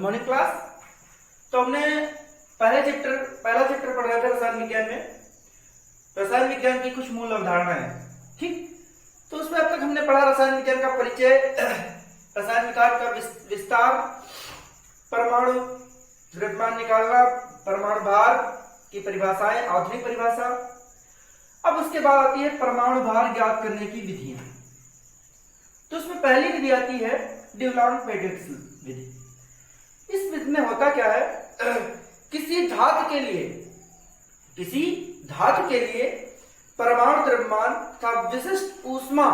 Morning class. तो हमने पहला चैप्टर पढ़ रहे थे रसायन विज्ञान में, रसायन विज्ञान की कुछ मूल अवधारणाएं। ठीक, तो उसमें अब तक हमने पढ़ा रसायन विज्ञान का परिचय, रसायन विज्ञान का विस्तार, परमाणु द्रव्यमान निकालना, परमाणु भार की परिभाषाएं, आधुनिक परिभाषा। अब उसके बाद आती है परमाणु भार ज्ञात करने की विधियां। तो उसमें पहली विधि आती है डियूलांग-पेटिट विधि। इस विधि में होता क्या है, किसी धातु के लिए परमाणु द्रव्यमान तथा विशिष्ट ऊष्मा,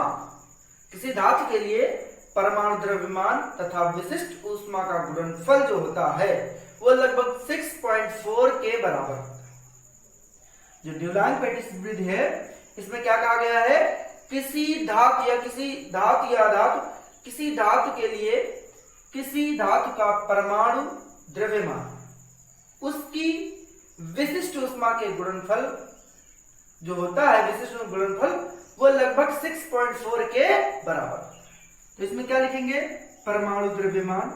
किसी धातु के लिए परमाणु द्रव्यमान तथा विशिष्ट ऊष्मा का गुणनफल जो होता है वो लगभग 6.4 के बराबर होता है। जो डियूलांग-पेटिट विधि है, इसमें क्या कहा गया है, किसी धातु के लिए किसी धातु का परमाणु द्रव्यमान, उसकी विशिष्ट ऊष्मा के गुणनफल जो होता है, विशिष्ट गुणनफल वो लगभग 6.4 के बराबर। तो इसमें क्या लिखेंगे, परमाणु द्रव्यमान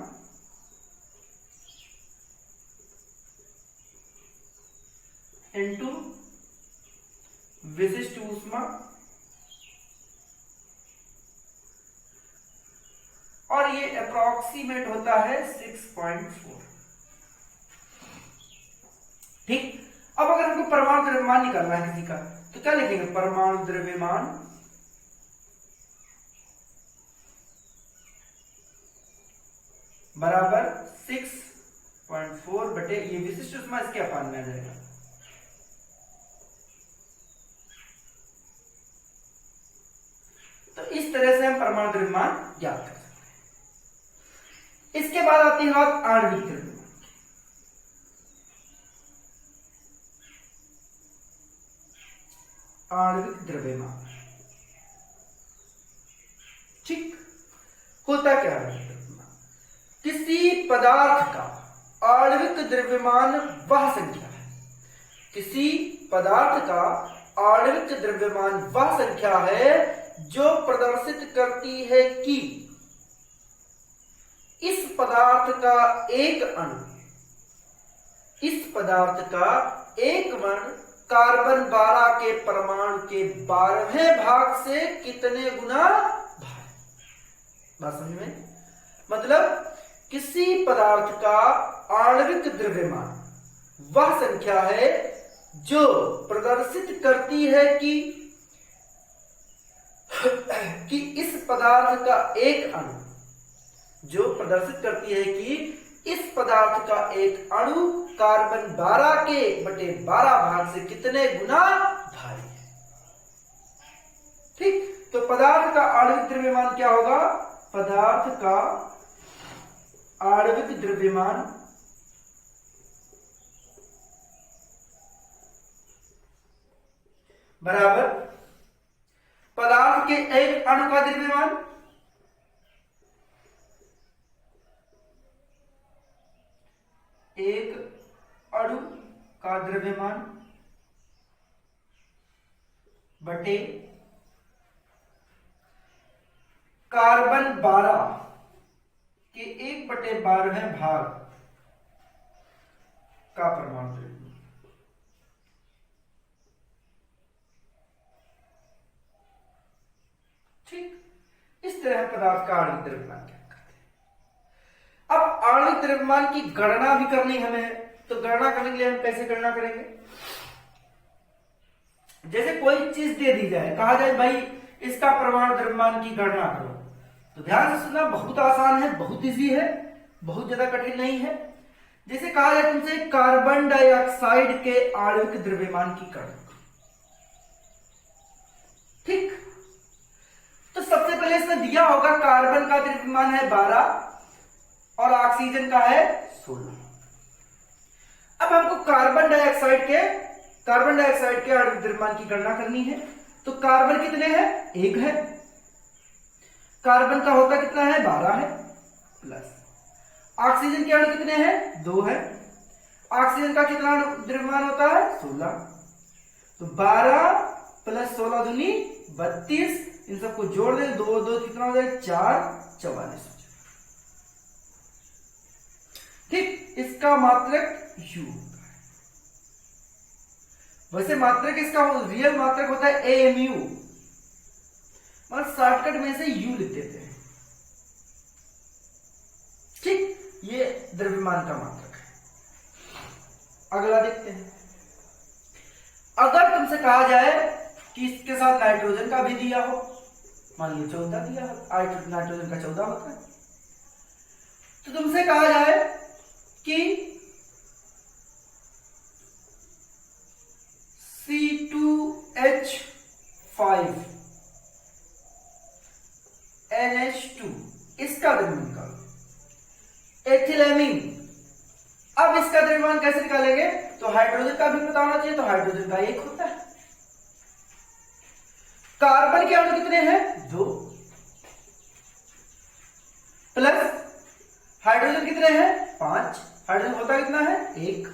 इनटू विशिष्ट ऊष्मा, और ये अप्रोक्सीमेट होता है 6.4। ठीक, अब अगर हमको परमाणु द्रव्यमान निकालना है किसी का, तो क्या लिखेंगे, परमाणु द्रव्यमान बराबर 6.4 बटे ये विशिष्ट ऊष्मा, इसके अपान में आ जाएगा। तो इस तरह से हम परमाणु द्रव्यमान ज्ञात कर सकते हैं। इसके बाद आती है बात आणविक द्रव्यमान। आणविक द्रव्यमान, ठीक, होता क्या है, किसी पदार्थ का आणविक द्रव्यमान वह संख्या है, किसी पदार्थ का आणविक द्रव्यमान वह संख्या है जो प्रदर्शित करती है कि इस पदार्थ का एक अणु कार्बन 12 के परमाणु के 12वें भाग से कितने गुना भारी। बात समझ में, मतलब किसी पदार्थ का आणविक द्रव्यमान वह संख्या है जो प्रदर्शित करती है कि इस पदार्थ का एक अणु, जो प्रदर्शित करती है कि इस पदार्थ का एक अणु कार्बन 12 के बटे 12 भाग से कितने गुना भारी है। ठीक, तो पदार्थ का आणविक द्रव्यमान क्या होगा, पदार्थ का आणविक द्रव्यमान बराबर पदार्थ के एक अणु का द्रव्यमान बटे कार्बन 12 के 1/12वें भाग का परमाणु द्रव्यमान। ठीक, इस तरह पदार्थ का आणविक द्रव्यमान क्या करते हैं। अब आणविक द्रव्यमान की गणना भी करनी हमें, तो गणना करने के लिए हम कैसे गणना करेंगे, जैसे कोई चीज दे दी जाए, कहा जाए भाई इसका परमाणु द्रव्यमान की गणना करो, तो ध्यान से सुनना, बहुत आसान है, बहुत इजी है, बहुत ज्यादा कठिन नहीं है। जैसे कहा जाए तुमसे कार्बन डाइऑक्साइड के आणविक द्रव्यमान की गणना, ठीक, तो सबसे पहले इसमें दिया होगा कार्बन का द्रव्यमान है 12 और ऑक्सीजन का है 16। अब हमको कार्बन डाइऑक्साइड के आणविक द्रव्यमान की गणना करनी है। तो कार्बन कितने हैं, 1 है, कार्बन का होता कितना है, 12 है, प्लस ऑक्सीजन के अणु कितने हैं, 2 है, ऑक्सीजन का कितना द्रव्यमान होता है, 16। तो 12 प्लस 16 दूनी 32, इन सबको जोड़ दें, 2 2 कितना हो जाए, 4, 44। ठीक, इसका मात्रक U होता है। वैसे मात्रक इसका रियल मात्रक होता है AMU, मगर शॉर्टकट में से U लिख देते हैं। ठीक, ये द्रव्यमान का मात्रक है। अगला देखते हैं। अगर तुमसे कहा जाए कि इसके साथ नाइट्रोजन का भी दिया हो, मान लीजिए 14 दिया हो, नाइट्रोजन का 14 होता है, तो तुमसे कहा जाए कि C2H5 NH2 इसका द्रव्यमान निकालो। एथिलेमिन, अब इसका द्रव्यमान कैसे निकालेंगे? तो हाइड्रोजन का भी पता होना चाहिए, तो हाइड्रोजन का 1 होता है। कार्बन के अणु कितने हैं? 2, प्लस हाइड्रोजन कितने हैं? 5। हाइड्रोजन होता कितना है? 1।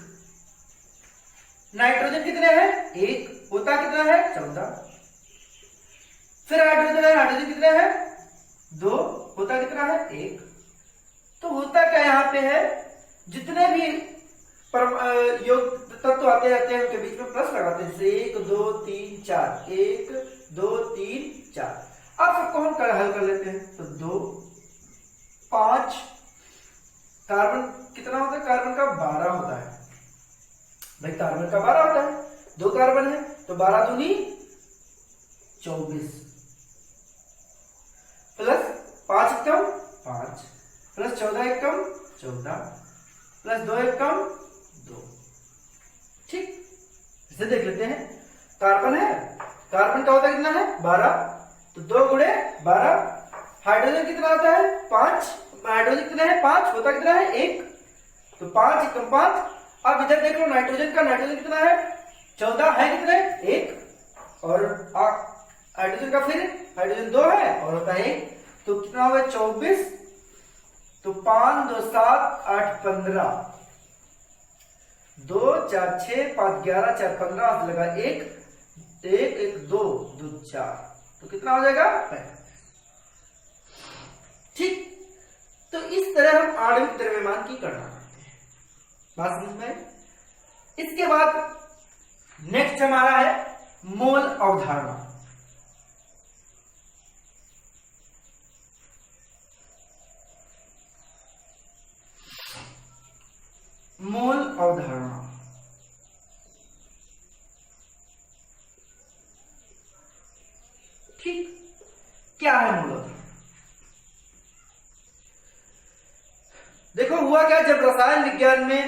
नाइट्रोजन कितने हैं? 1, होता कितना है? 14। फिर हाइड्रोजन कितने हैं? 2, होता कितना है? 1। तो होता क्या यहां पे है, जितने भी योग तत्व आते रहते हैं उनके बीच में प्लस लगाते हैं, जैसे 1 2 3 4, 1 2 3 4। अब सबको हम हल कर लेते हैं, तो 2 5, कार्बन कितना होता है? कार्बन का 12 होता है भाई, कार्बन का 12 होता है, 2 कार्बन है तो 12 दूनी 24, प्लस 5 एकम 5, प्लस 14 एकम 14, प्लस 2 एकम 2। ठीक, इसे देख लेते हैं। कार्बन है, कार्बन का होता है कितना है? 12, तो 2 गुणे 12। हाइड्रोजन कितना होता है? 5, हाइड्रोजन कितना है? 5, होता कितना है? 1, तो 5 एकम 5। अब इधर देख लो नाइट्रोजन का, नाइट्रोजन कितना है? 14 है, कितने? 1, और हाइड्रोजन का फिर हाइड्रोजन 2 है और होता है 1, तो कितना होगा? 24, तो 5 2 7 8 15, 2 4 6 5 11 4 15 लगा 1 1 1 2 2 4, तो कितना हो जाएगा? 5। ठीक, तो इस तरह हम आणविक द्रव्यमान की गणना करते हैं। बात समझ में? इसके बाद नेक्स्ट हमारा है मोल अवधारणा। मोल अवधारणा, ठीक, क्या है मोल अवधारणा? देखो हुआ क्या, जब रसायन विज्ञान में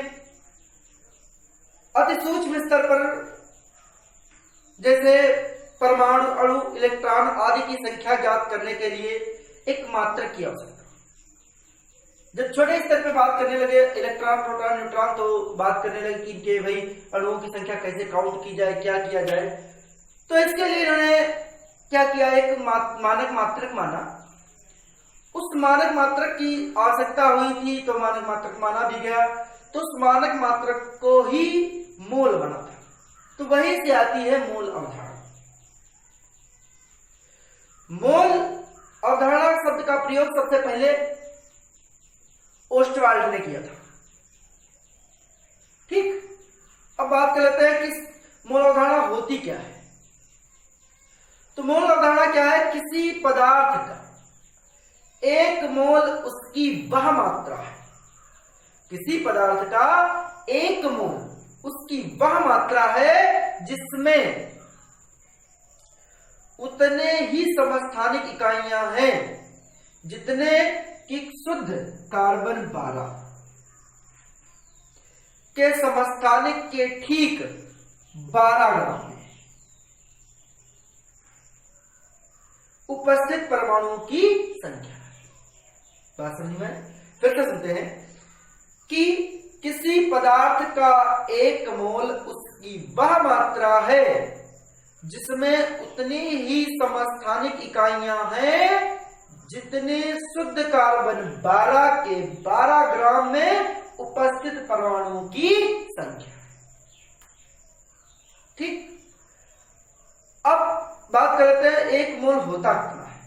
अति सूक्ष्म स्तर पर जैसे परमाणु, अणु, इलेक्ट्रॉन आदि की संख्या ज्ञात करने के लिए एक मात्रक की आवश्यकता। जब छोटे स्तर पे बात करने लगे, इलेक्ट्रॉन, प्रोटॉन, न्यूट्रॉन, तो बात करने लगे कि इनके भाई अणुओं की संख्या कैसे काउंट की जाए, क्या किया जाए, तो इसके लिए इन्होंने क्या किया? एक मानक मात्रक माना। उस मानक मात्रक की आवश्यकता हुई थी तो मानक मात्रक माना भी गया, तो उस मानक मात्रक को ही मोल बना था, तो वहीं से आती है मोल अवधारणा। मोल अवधारणा शब्द का प्रयोग सबसे पहले ओस्टवाल्ड ने किया था। ठीक, अब बात कर लेते हैं कि मोल अवधारणा होती क्या है। तो मोल अवधारणा क्या है? किसी पदार्थ का 1 मोल उसकी वह मात्रा है, किसी पदार्थ का 1 मोल उसकी वह मात्रा है जिसमें उतने ही समस्थानिक इकाइयां हैं जितने कि शुद्ध कार्बन 12 के समस्थानिक के ठीक 12 ग्राम में उपस्थित परमाणुओं की संख्या। बात समझ में? फिर से सुनते हैं कि किसी पदार्थ का 1 मोल उसकी वह मात्रा है जिसमें उतनी ही समस्थानिक इकाइयां हैं जितने शुद्ध कार्बन 12 के 12 ग्राम में उपस्थित परमाणुओं की संख्या। ठीक, अब बात करते हैं 1 मोल होता कितना है।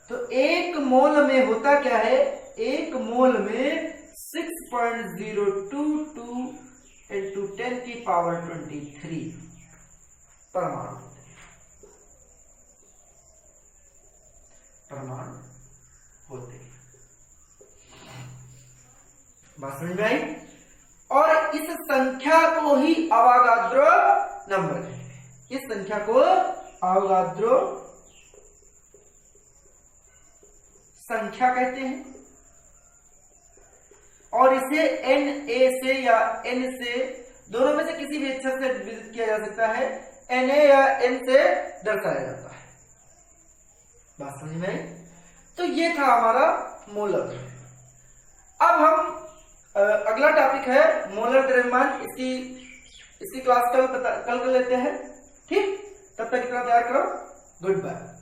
तो 1 मोल में होता क्या है? 1 मोल में 6.022 into 10 की पावर 23 परमाणु होते हैं। बात समझ में आई? और इस संख्या को ही अवोगाद्रो नंबर कहते हैं। इस संख्या को अवोगाद्रो संख्या कहते हैं और इसे Na से या N से दोनों में से किसी भी अक्षर से विभाजित किया जा सकता है, Na या N से दर्शाया जाता है। बात समझ में आई? तो ये था हमारा मोलर। अब हम अगला टॉपिक है मोलर द्रव्यमान। इसकी क्लास कल कर लेते हैं। ठीक, तब तक इतना तैयार करो। Good bye.